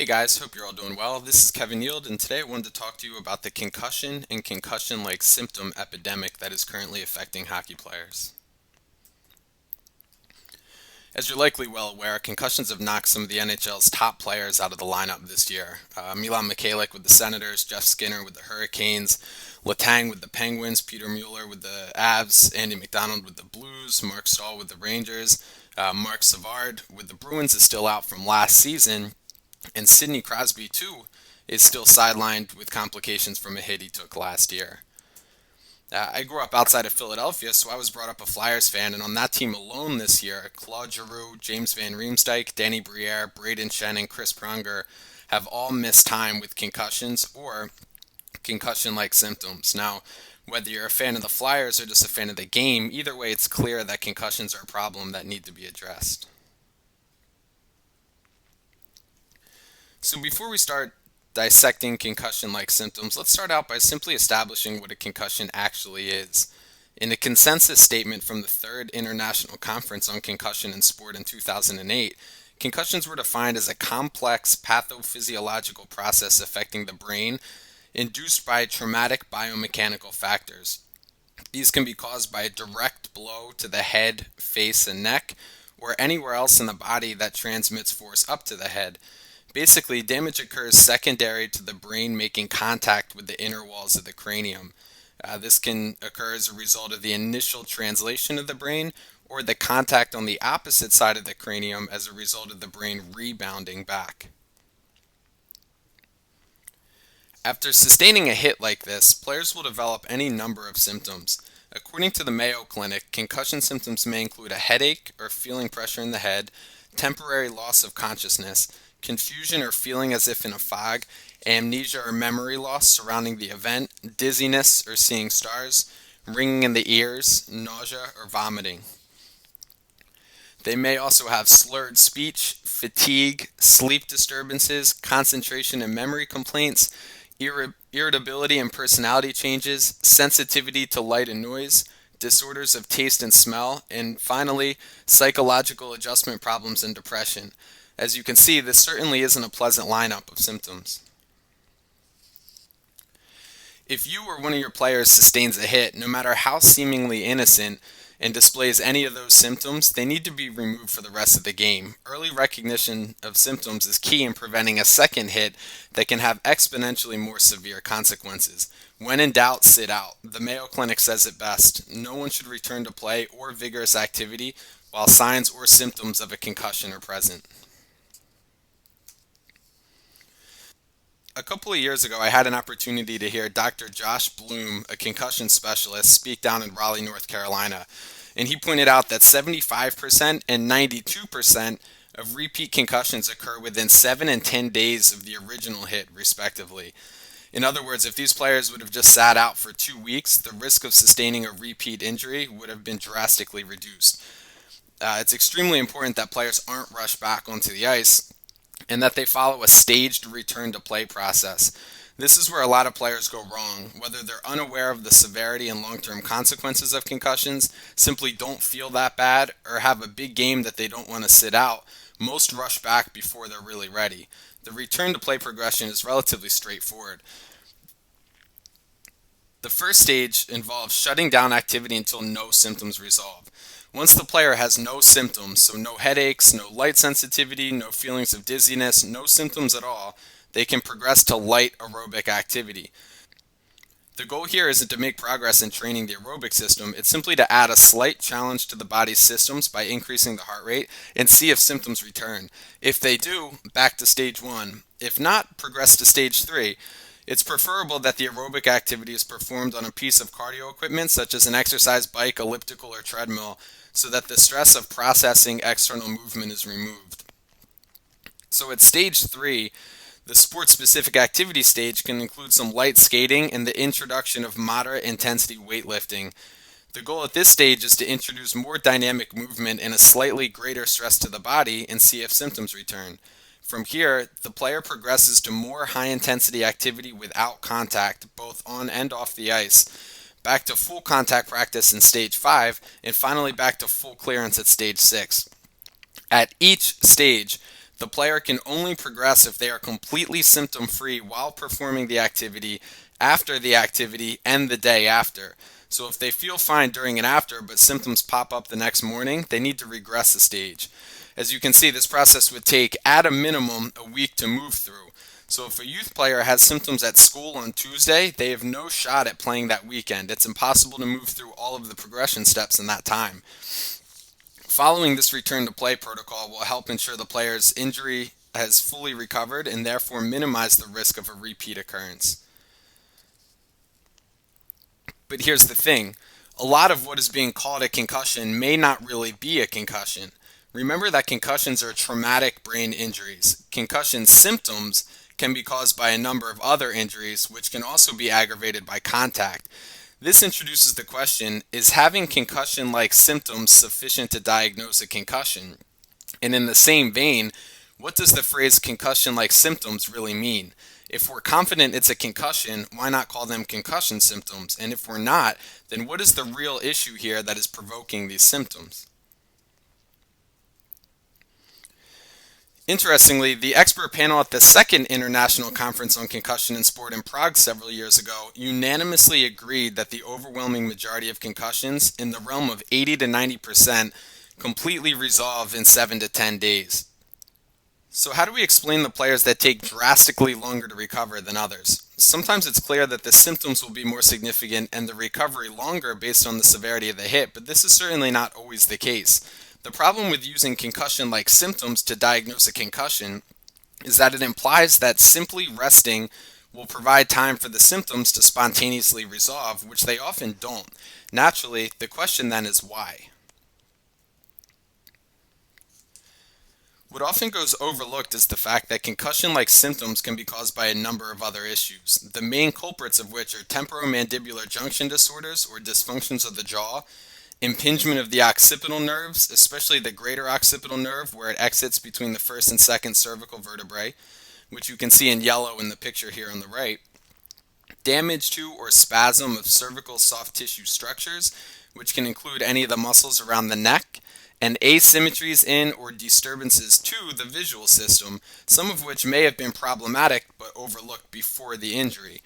guys, hope you're all doing well. This is Kevin Neeld, and today I wanted to talk to you about the concussion and concussion-like symptom epidemic that is currently affecting hockey players. As you're likely well aware, concussions have knocked some of the NHL's top players out of the lineup this year. Milan Mikhailiuk with the Senators, Jeff Skinner with the Hurricanes, Letang with the Penguins, Peter Mueller with the Avs, Andy McDonald with the Blues, Mark Stahl with the Rangers, Mark Savard with the Bruins is still out from last season, and Sidney Crosby, too, is still sidelined with complications from a hit he took last year. I grew up outside of Philadelphia, so I was brought up a Flyers fan, and on that team alone this year, Claude Giroux, James Van Riemsdyk, Danny Briere, Braden Shen, and Chris Pronger have all missed time with concussions or concussion-like symptoms. Now, whether you're a fan of the Flyers or just a fan of the game, either way it's clear that concussions are a problem that need to be addressed. So before we start dissecting concussion-like symptoms, let's start out by simply establishing what a concussion actually is. In a consensus statement from the Third International Conference on Concussion in Sport in 2008, concussions were defined as a complex pathophysiological process affecting the brain induced by traumatic biomechanical factors. These can be caused by a direct blow to the head, face, and neck, or anywhere else in the body that transmits force up to the head. Basically, damage occurs secondary to the brain making contact with the inner walls of the cranium. This can occur as a result of the initial translation of the brain or the contact on the opposite side of the cranium as a result of the brain rebounding back. After sustaining a hit like this, players will develop any number of symptoms. According to the Mayo Clinic, concussion symptoms may include a headache or feeling pressure in the head, temporary loss of consciousness, confusion or feeling as if in a fog, amnesia or memory loss surrounding the event, dizziness or seeing stars, ringing in the ears, nausea or vomiting. They may also have slurred speech, fatigue, sleep disturbances, concentration and memory complaints, irritability and personality changes, sensitivity to light and noise, disorders of taste and smell, and finally, psychological adjustment problems and depression. As you can see, this certainly isn't a pleasant lineup of symptoms. If you or one of your players sustains a hit, no matter how seemingly innocent, and displays any of those symptoms, they need to be removed for the rest of the game. Early recognition of symptoms is key in preventing a second hit that can have exponentially more severe consequences. When in doubt, sit out. The Mayo Clinic says it best. No one should return to play or vigorous activity while signs or symptoms of a concussion are present. A couple of years ago, I had an opportunity to hear Dr. Josh Bloom, a concussion specialist, speak down in Raleigh, North Carolina. And he pointed out that 75% and 92% of repeat concussions occur within 7 and 10 days of the original hit, respectively. In other words, if these players would have just sat out for 2 weeks, the risk of sustaining a repeat injury would have been drastically reduced. It's extremely important that players aren't rushed back onto the ice, and that they follow a staged return to play process. This is where a lot of players go wrong, whether they're unaware of the severity and long-term consequences of concussions, simply don't feel that bad, or have a big game that they don't want to sit out. Most rush back before they're really ready. The return to play progression is relatively straightforward. The first stage involves shutting down activity until no symptoms resolve. Once the player has no symptoms, so no headaches, no light sensitivity, no feelings of dizziness, no symptoms at all, they can progress to light aerobic activity. The goal here isn't to make progress in training the aerobic system, it's simply to add a slight challenge to the body's systems by increasing the heart rate and see if symptoms return. If they do, back to stage 1. If not, progress to stage 3. It's preferable that the aerobic activity is performed on a piece of cardio equipment such as an exercise bike, elliptical, or treadmill, so that the stress of processing external movement is removed. So at stage 3, the sport-specific activity stage can include some light skating and the introduction of moderate intensity weightlifting. The goal at this stage is to introduce more dynamic movement and a slightly greater stress to the body and see if symptoms return. From here, the player progresses to more high-intensity activity without contact, both on and off the ice, back to full contact practice in stage 5, and finally back to full clearance at stage 6. At each stage, The player can only progress if they are completely symptom-free while performing the activity, after the activity, and the day after. So if they feel fine during and after, but symptoms pop up the next morning, they need to regress a stage. As you can see, this process would take, at a minimum, a week to move through. So if a youth player has symptoms at school on Tuesday, they have no shot at playing that weekend. It's impossible to move through all of the progression steps in that time. Following this return to play protocol will help ensure the player's injury has fully recovered and therefore minimize the risk of a repeat occurrence. But here's the thing, a lot of what is being called a concussion may not really be a concussion. Remember that concussions are traumatic brain injuries. Concussion symptoms can be caused by a number of other injuries, which can also be aggravated by contact. This introduces the question, is having concussion-like symptoms sufficient to diagnose a concussion? And in the same vein, what does the phrase concussion-like symptoms really mean? If we're confident it's a concussion, why not call them concussion symptoms? And if we're not, then what is the real issue here that is provoking these symptoms? Interestingly, the expert panel at the second International Conference on Concussion in Sport in Prague several years ago unanimously agreed that the overwhelming majority of concussions, in the realm of 80 to 90%, completely resolve in 7 to 10 days. So how do we explain the players that take drastically longer to recover than others? Sometimes it's clear that the symptoms will be more significant and the recovery longer based on the severity of the hit, but this is certainly not always the case. The problem with using concussion-like symptoms to diagnose a concussion is that it implies that simply resting will provide time for the symptoms to spontaneously resolve, which they often don't. Naturally, the question then is why? What often goes overlooked is the fact that concussion-like symptoms can be caused by a number of other issues, the main culprits of which are temporomandibular junction disorders or dysfunctions of the jaw, impingement of the occipital nerves, especially the greater occipital nerve where it exits between the first and second cervical vertebrae, which you can see in yellow in the picture here on the right, damage to or spasm of cervical soft tissue structures, which can include any of the muscles around the neck, and asymmetries in or disturbances to the visual system, some of which may have been problematic but overlooked before the injury.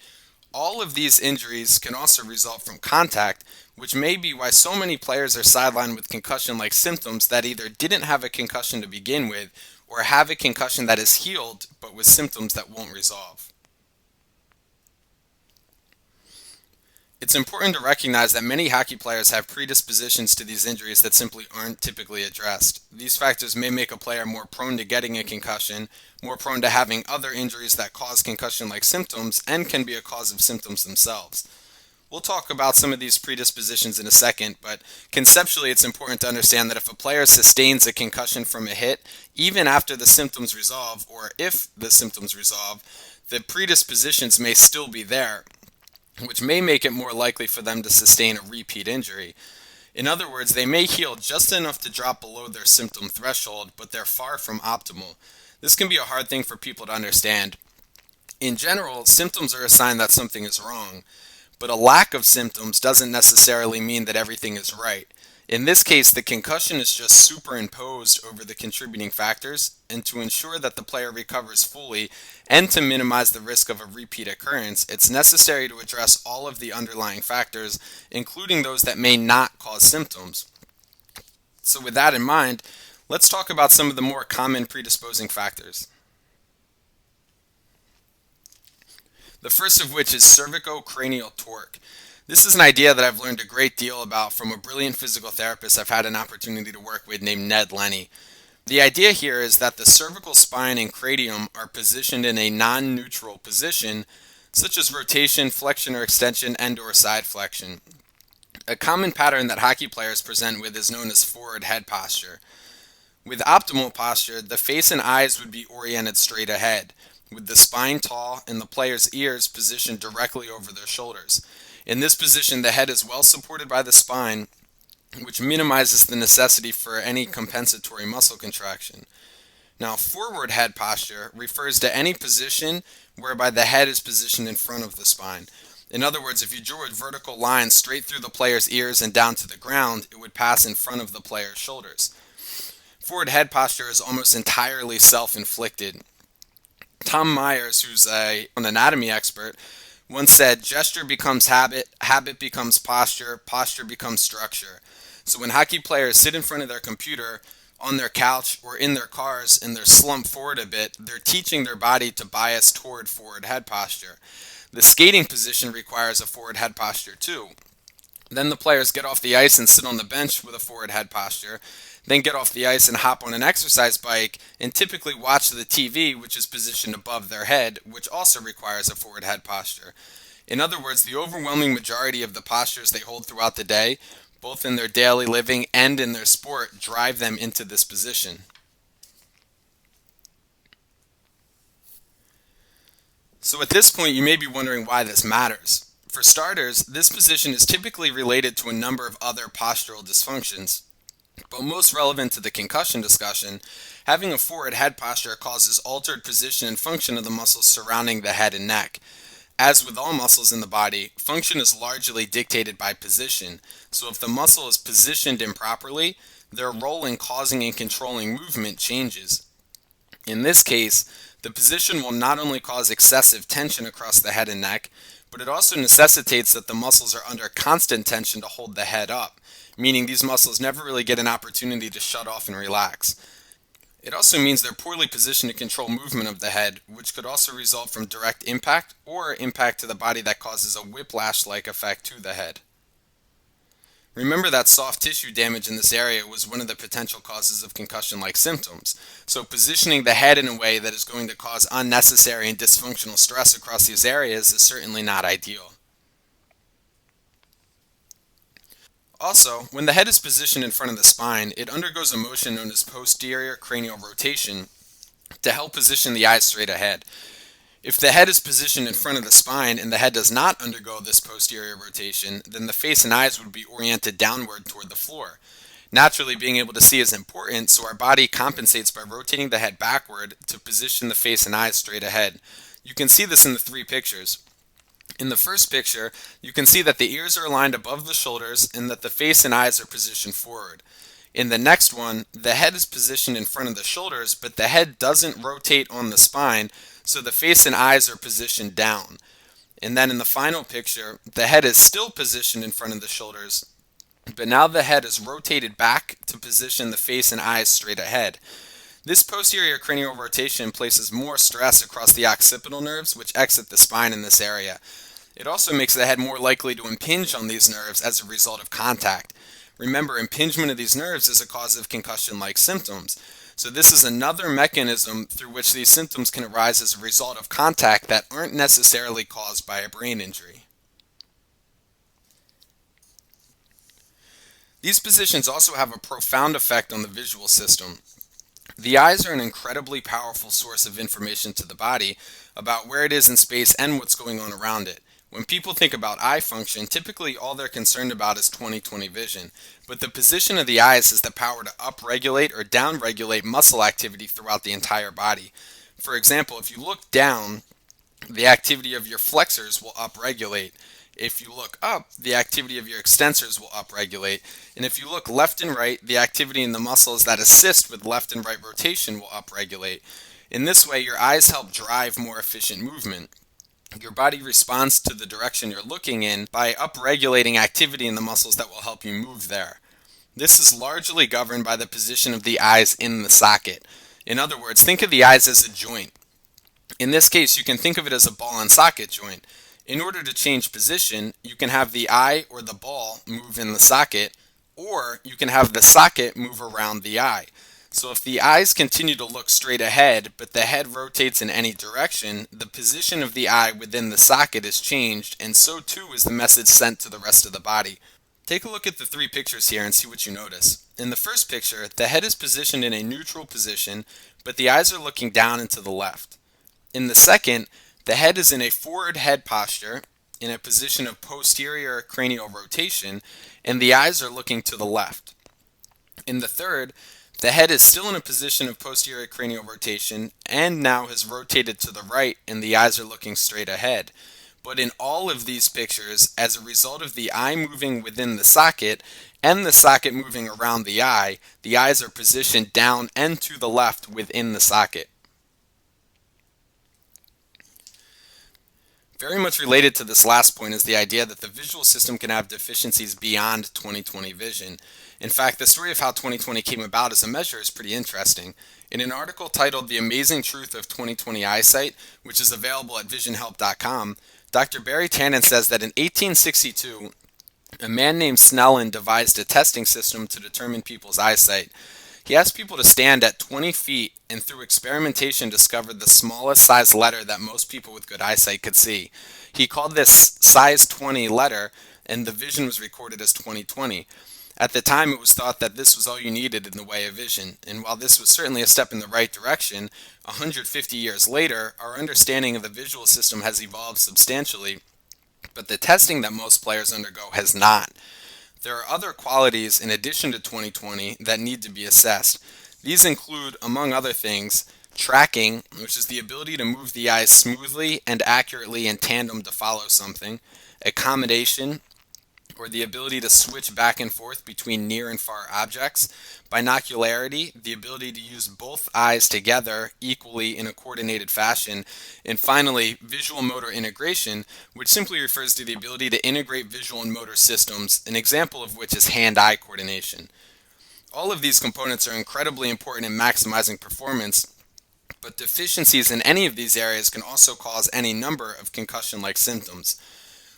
All of these injuries can also result from contact, which may be why so many players are sidelined with concussion-like symptoms that either didn't have a concussion to begin with or have a concussion that is healed but with symptoms that won't resolve. It's important to recognize that many hockey players have predispositions to these injuries that simply aren't typically addressed. These factors may make a player more prone to getting a concussion, more prone to having other injuries that cause concussion-like symptoms, and can be a cause of symptoms themselves. We'll talk about some of these predispositions in a second, but conceptually it's important to understand that if a player sustains a concussion from a hit, even after the symptoms resolve, or if the symptoms resolve, the predispositions may still be there, which may make it more likely for them to sustain a repeat injury. In other words, they may heal just enough to drop below their symptom threshold, but they're far from optimal. This can be a hard thing for people to understand. In general, symptoms are a sign that something is wrong, but a lack of symptoms doesn't necessarily mean that everything is right. In this case, the concussion is just superimposed over the contributing factors, and to ensure that the player recovers fully and to minimize the risk of a repeat occurrence, it's necessary to address all of the underlying factors, including those that may not cause symptoms. So with that in mind, let's talk about some of the more common predisposing factors. The first of which is Cervico-Cranial Torque. This is an idea that I've learned a great deal about from a brilliant physical therapist I've had an opportunity to work with named Ned Lenny. The idea here is that the cervical spine and cranium are positioned in a non-neutral position, such as rotation, flexion or extension, and/or side flexion. A common pattern that hockey players present with is known as forward head posture. With optimal posture, the face and eyes would be oriented straight ahead, with the spine tall and the player's ears positioned directly over their shoulders. In this position, the head is well supported by the spine, which minimizes the necessity for any compensatory muscle contraction. Now, forward head posture refers to any position whereby the head is positioned in front of the spine. In other words, if you drew a vertical line straight through the player's ears and down to the ground, it would pass in front of the player's shoulders. Forward head posture is almost entirely self-inflicted. Tom Myers, who's an anatomy expert, once said, "Gesture becomes habit, habit becomes posture, posture becomes structure." So when hockey players sit in front of their computer, on their couch, or in their cars and they're slumped forward a bit, they're teaching their body to bias toward forward head posture. The skating position requires a forward head posture too. Then the players get off the ice and sit on the bench with a forward head posture, then get off the ice and hop on an exercise bike and typically watch the TV, which is positioned above their head, which also requires a forward head posture. In other words, the overwhelming majority of the postures they hold throughout the day, both in their daily living and in their sport, drive them into this position. So at this point, you may be wondering why this matters. For starters, this position is typically related to a number of other postural dysfunctions. But most relevant to the concussion discussion, having a forward head posture causes altered position and function of the muscles surrounding the head and neck. As with all muscles in the body, function is largely dictated by position. So if the muscle is positioned improperly, their role in causing and controlling movement changes. In this case, the position will not only cause excessive tension across the head and neck, but it also necessitates that the muscles are under constant tension to hold the head up, meaning these muscles never really get an opportunity to shut off and relax. It also means they're poorly positioned to control movement of the head, which could also result from direct impact or impact to the body that causes a whiplash-like effect to the head. Remember that soft tissue damage in this area was one of the potential causes of concussion-like symptoms. So positioning the head in a way that is going to cause unnecessary and dysfunctional stress across these areas is certainly not ideal. Also, when the head is positioned in front of the spine, it undergoes a motion known as posterior cranial rotation to help position the eyes straight ahead. If the head is positioned in front of the spine and the head does not undergo this posterior rotation, then the face and eyes would be oriented downward toward the floor. Naturally, being able to see is important, so our body compensates by rotating the head backward to position the face and eyes straight ahead. You can see this in the three pictures. In the first picture, you can see that the ears are aligned above the shoulders and that the face and eyes are positioned forward. In the next one, the head is positioned in front of the shoulders, but the head doesn't rotate on the spine, so the face and eyes are positioned down. And then in the final picture, the head is still positioned in front of the shoulders, but now the head is rotated back to position the face and eyes straight ahead. This posterior cranial rotation places more stress across the occipital nerves, which exit the spine in this area. It also makes the head more likely to impinge on these nerves as a result of contact. Remember, impingement of these nerves is a cause of concussion-like symptoms. So this is another mechanism through which these symptoms can arise as a result of contact that aren't necessarily caused by a brain injury. These positions also have a profound effect on the visual system. The eyes are an incredibly powerful source of information to the body about where it is in space and what's going on around it. When people think about eye function, typically all they're concerned about is 20/20 vision, but the position of the eyes has the power to upregulate or downregulate muscle activity throughout the entire body. For example, if you look down, the activity of your flexors will upregulate. If you look up, the activity of your extensors will upregulate. And if you look left and right, the activity in the muscles that assist with left and right rotation will upregulate. In this way, your eyes help drive more efficient movement. Your body responds to the direction you're looking in by upregulating activity in the muscles that will help you move there. This is largely governed by the position of the eyes in the socket. In other words, think of the eyes as a joint. In this case, you can think of it as a ball and socket joint. In order to change position, you can have the eye or the ball move in the socket, or you can have the socket move around the eye. So if the eyes continue to look straight ahead, but the head rotates in any direction, the position of the eye within the socket is changed, and so too is the message sent to the rest of the body. Take a look at the three pictures here and see what you notice. In the first picture, the head is positioned in a neutral position, but the eyes are looking down and to the left. In the second, the head is in a forward head posture, in a position of posterior cranial rotation, and the eyes are looking to the left. In the third, the head is still in a position of posterior cranial rotation and now has rotated to the right and the eyes are looking straight ahead. But in all of these pictures, as a result of the eye moving within the socket and the socket moving around the eyes are positioned down and to the left within the socket. Very much related to this last point is the idea that the visual system can have deficiencies beyond 20/20 vision. In fact, the story of how 20/20 came about as a measure is pretty interesting. In an article titled The Amazing Truth of 20/20 Eyesight, which is available at visionhelp.com, Dr. Barry Tannen says that in 1862, a man named Snellen devised a testing system to determine people's eyesight. He asked people to stand at 20 feet and through experimentation discovered the smallest size letter that most people with good eyesight could see. He called this size 20 letter, and the vision was recorded as 20/20. At the time, it was thought that this was all you needed in the way of vision, and while this was certainly a step in the right direction, 150 years later, our understanding of the visual system has evolved substantially, but the testing that most players undergo has not. There are other qualities in addition to 20/20 that need to be assessed. These include, among other things, tracking, which is the ability to move the eyes smoothly and accurately in tandem to follow something, accommodation, or the ability to switch back and forth between near and far objects, binocularity, the ability to use both eyes together equally in a coordinated fashion, and finally, visual motor integration, which simply refers to the ability to integrate visual and motor systems, an example of which is hand-eye coordination. All of these components are incredibly important in maximizing performance, but deficiencies in any of these areas can also cause any number of concussion-like symptoms.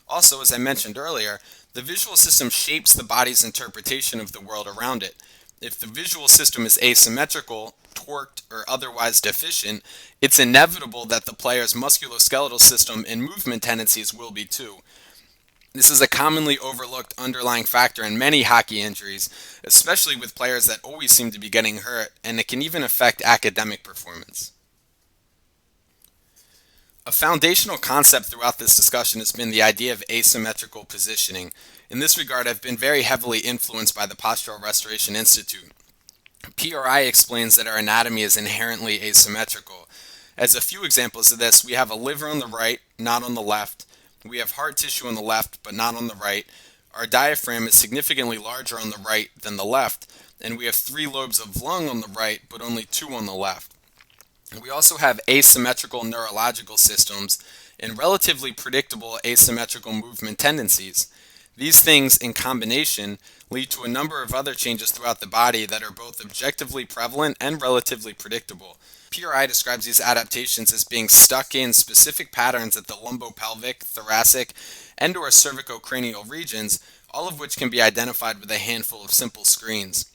Also, as I mentioned earlier, the visual system shapes the body's interpretation of the world around it. If the visual system is asymmetrical, torqued, or otherwise deficient, it's inevitable that the player's musculoskeletal system and movement tendencies will be too. This is a commonly overlooked underlying factor in many hockey injuries, especially with players that always seem to be getting hurt, and it can even affect academic performance. A foundational concept throughout this discussion has been the idea of asymmetrical positioning. In this regard, I've been very heavily influenced by the Postural Restoration Institute. PRI explains that our anatomy is inherently asymmetrical. As a few examples of this, we have a liver on the right, not on the left. We have heart tissue on the left, but not on the right. Our diaphragm is significantly larger on the right than the left, and we have 3 lobes of lung on the right, but only 2 on the left. We also have asymmetrical neurological systems and relatively predictable asymmetrical movement tendencies. These things, in combination, lead to a number of other changes throughout the body that are both objectively prevalent and relatively predictable. PRI describes these adaptations as being stuck in specific patterns at the lumbopelvic, thoracic, and/or cervico-cranial regions, all of which can be identified with a handful of simple screens.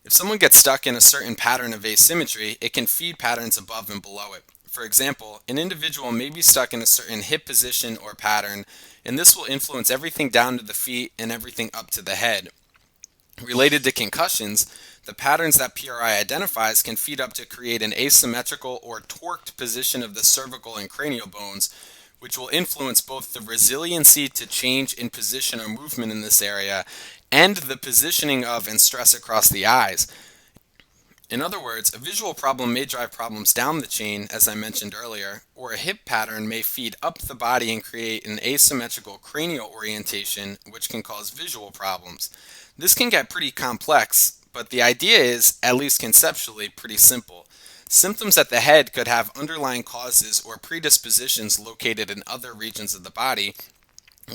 If someone gets stuck in a certain pattern of asymmetry, it can feed patterns above and below it. For example, an individual may be stuck in a certain hip position or pattern, and this will influence everything down to the feet and everything up to the head. Related to concussions, the patterns that PRI identifies can feed up to create an asymmetrical or torqued position of the cervical and cranial bones, which will influence both the resiliency to change in position or movement in this area and the positioning of and stress across the eyes. In other words, a visual problem may drive problems down the chain, as I mentioned earlier, or a hip pattern may feed up the body and create an asymmetrical cranial orientation, which can cause visual problems. This can get pretty complex, but the idea is, at least conceptually, pretty simple. Symptoms at the head could have underlying causes or predispositions located in other regions of the body,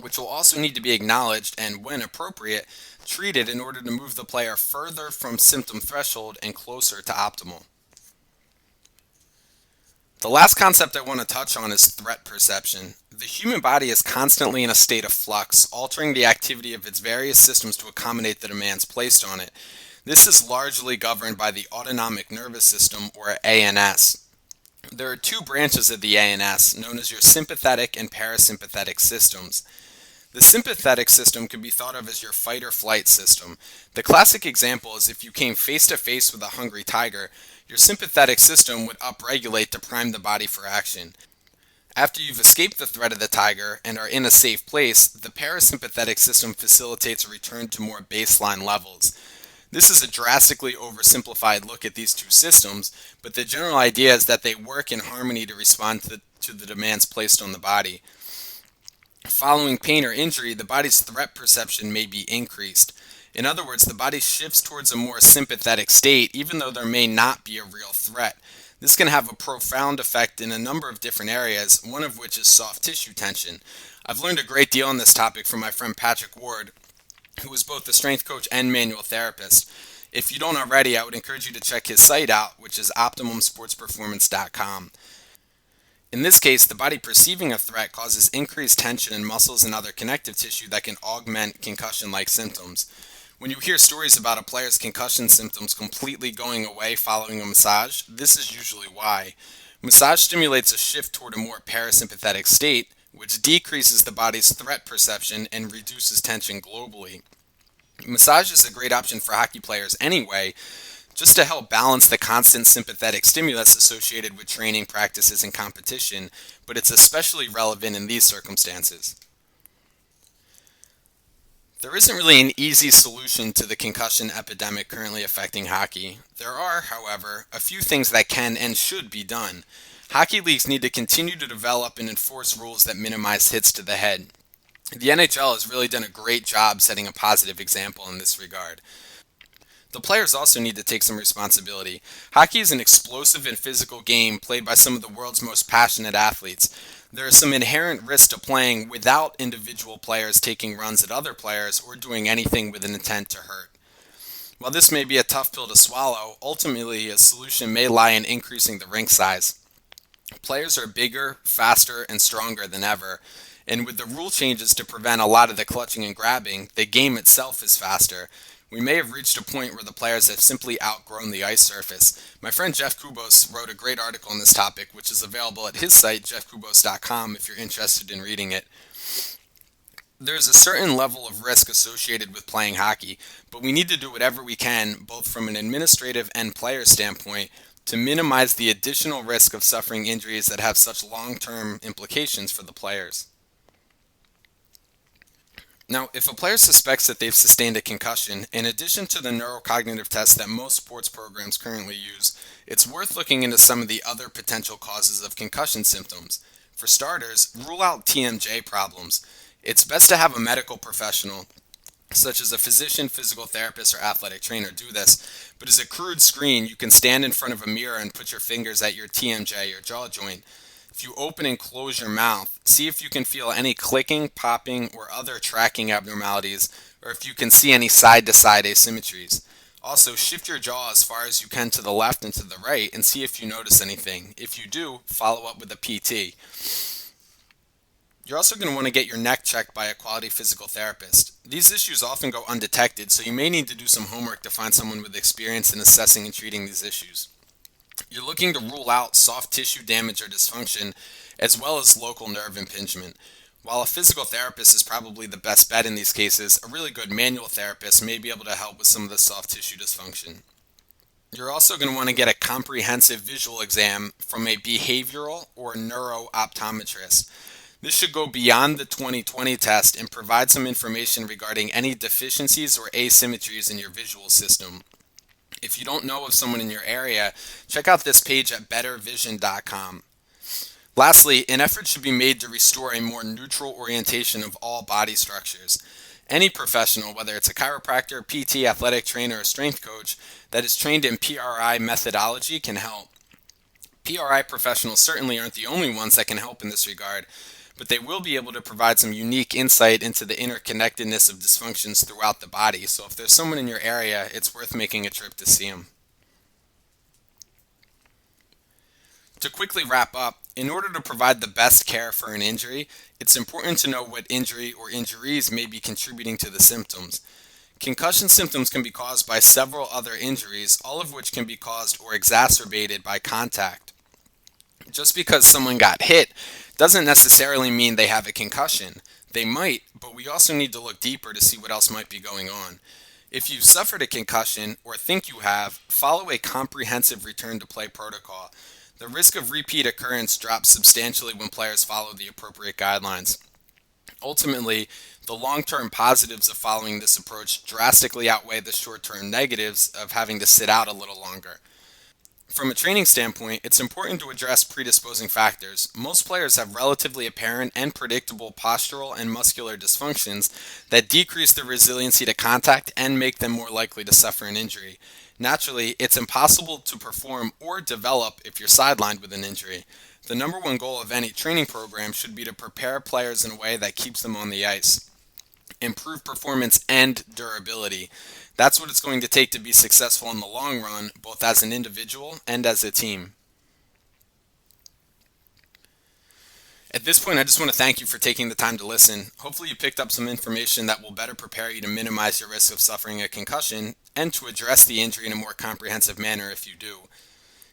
which will also need to be acknowledged and, when appropriate, treated in order to move the player further from symptom threshold and closer to optimal. The last concept I want to touch on is threat perception. The human body is constantly in a state of flux, altering the activity of its various systems to accommodate the demands placed on it. This is largely governed by the autonomic nervous system, or ANS. There are 2 branches of the ANS, known as your sympathetic and parasympathetic systems. The sympathetic system can be thought of as your fight or flight system. The classic example is if you came face to face with a hungry tiger, your sympathetic system would upregulate to prime the body for action. After you've escaped the threat of the tiger and are in a safe place, the parasympathetic system facilitates a return to more baseline levels. This is a drastically oversimplified look at these 2 systems, but the general idea is that they work in harmony to respond to the demands placed on the body. Following pain or injury, the body's threat perception may be increased. In other words, the body shifts towards a more sympathetic state even though there may not be a real threat. This can have a profound effect in a number of different areas, one of which is soft tissue tension. I've learned a great deal on this topic from my friend Patrick Ward, who is both a strength coach and manual therapist. If you don't already, I would encourage you to check his site out, which is OptimumSportsPerformance.com. In this case, the body perceiving a threat causes increased tension in muscles and other connective tissue that can augment concussion-like symptoms. When you hear stories about a player's concussion symptoms completely going away following a massage, this is usually why. Massage stimulates a shift toward a more parasympathetic state, which decreases the body's threat perception and reduces tension globally. Massage is a great option for hockey players anyway, just to help balance the constant sympathetic stimulus associated with training, practices, and competition, but it's especially relevant in these circumstances. There isn't really an easy solution to the concussion epidemic currently affecting hockey. There are, however, a few things that can and should be done. Hockey leagues need to continue to develop and enforce rules that minimize hits to the head. The NHL has really done a great job setting a positive example in this regard. The players also need to take some responsibility. Hockey is an explosive and physical game played by some of the world's most passionate athletes. There is some inherent risk to playing without individual players taking runs at other players or doing anything with an intent to hurt. While this may be a tough pill to swallow, ultimately a solution may lie in increasing the rink size. Players are bigger, faster, and stronger than ever, and with the rule changes to prevent a lot of the clutching and grabbing, the game itself is faster. We may have reached a point where the players have simply outgrown the ice surface. My friend Jeff Kubos wrote a great article on this topic, which is available at his site, jeffkubos.com, if you're interested in reading it. There's a certain level of risk associated with playing hockey, but we need to do whatever we can, both from an administrative and player standpoint, to minimize the additional risk of suffering injuries that have such long-term implications for the players. Now, if a player suspects that they've sustained a concussion, in addition to the neurocognitive tests that most sports programs currently use, it's worth looking into some of the other potential causes of concussion symptoms. For starters, rule out TMJ problems. It's best to have a medical professional, such as a physician, physical therapist, or athletic trainer, do this. But as a crude screen, you can stand in front of a mirror and put your fingers at your TMJ, your jaw joint. If you open and close your mouth, see if you can feel any clicking, popping, or other tracking abnormalities, or if you can see any side-to-side asymmetries. Also, shift your jaw as far as you can to the left and to the right and see if you notice anything. If you do, follow up with a PT. You're also going to want to get your neck checked by a quality physical therapist. These issues often go undetected, so you may need to do some homework to find someone with experience in assessing and treating these issues. You're looking to rule out soft tissue damage or dysfunction, as well as local nerve impingement. While a physical therapist is probably the best bet in these cases, a really good manual therapist may be able to help with some of the soft tissue dysfunction. You're also going to want to get a comprehensive visual exam from a behavioral or neuro-optometrist. This should go beyond the 20/20 test and provide some information regarding any deficiencies or asymmetries in your visual system. If you don't know of someone in your area, check out this page at bettervision.com. Lastly, an effort should be made to restore a more neutral orientation of all body structures. Any professional, whether it's a chiropractor, PT, athletic trainer, or strength coach, that is trained in PRI methodology can help. PRI professionals certainly aren't the only ones that can help in this regard, but they will be able to provide some unique insight into the interconnectedness of dysfunctions throughout the body. So if there's someone in your area, it's worth making a trip to see them. To quickly wrap up, in order to provide the best care for an injury, it's important to know what injury or injuries may be contributing to the symptoms. Concussion symptoms can be caused by several other injuries, all of which can be caused or exacerbated by contact. Just because someone got hit doesn't necessarily mean they have a concussion. They might, but we also need to look deeper to see what else might be going on. If you've suffered a concussion or think you have, follow a comprehensive return to play protocol. The risk of repeat occurrence drops substantially when players follow the appropriate guidelines. Ultimately, the long-term positives of following this approach drastically outweigh the short-term negatives of having to sit out a little longer. From a training standpoint, it's important to address predisposing factors. Most players have relatively apparent and predictable postural and muscular dysfunctions that decrease their resiliency to contact and make them more likely to suffer an injury. Naturally, it's impossible to perform or develop if you're sidelined with an injury. The number one goal of any training program should be to prepare players in a way that keeps them on the ice, improve performance and durability. That's what it's going to take to be successful in the long run, both as an individual and as a team. At this point, I just want to thank you for taking the time to listen. Hopefully, you picked up some information that will better prepare you to minimize your risk of suffering a concussion and to address the injury in a more comprehensive manner if you do.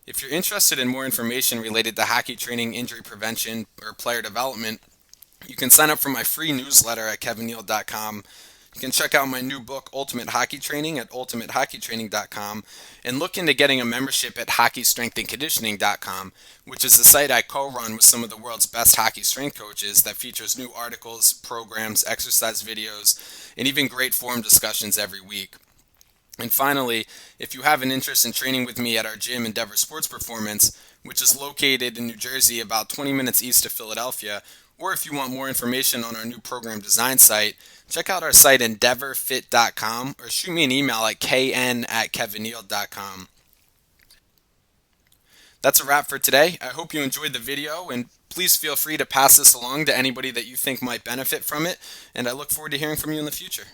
If you're interested in more information related to hockey training, injury prevention, or player development, you can sign up for my free newsletter at kevinneeld.com. You can check out my new book, Ultimate Hockey Training, at ultimatehockeytraining.com, and look into getting a membership at hockeystrengthandconditioning.com, which is the site I co-run with some of the world's best hockey strength coaches that features new articles, programs, exercise videos, and even great forum discussions every week. And finally, if you have an interest in training with me at our gym, Endeavor Sports Performance, which is located in New Jersey about 20 minutes east of Philadelphia, or if you want more information on our new program design site, check out our site endeavorfit.com or shoot me an email at kn@kevinneeld.com. That's a wrap for today. I hope you enjoyed the video, and please feel free to pass this along to anybody that you think might benefit from it, and I look forward to hearing from you in the future.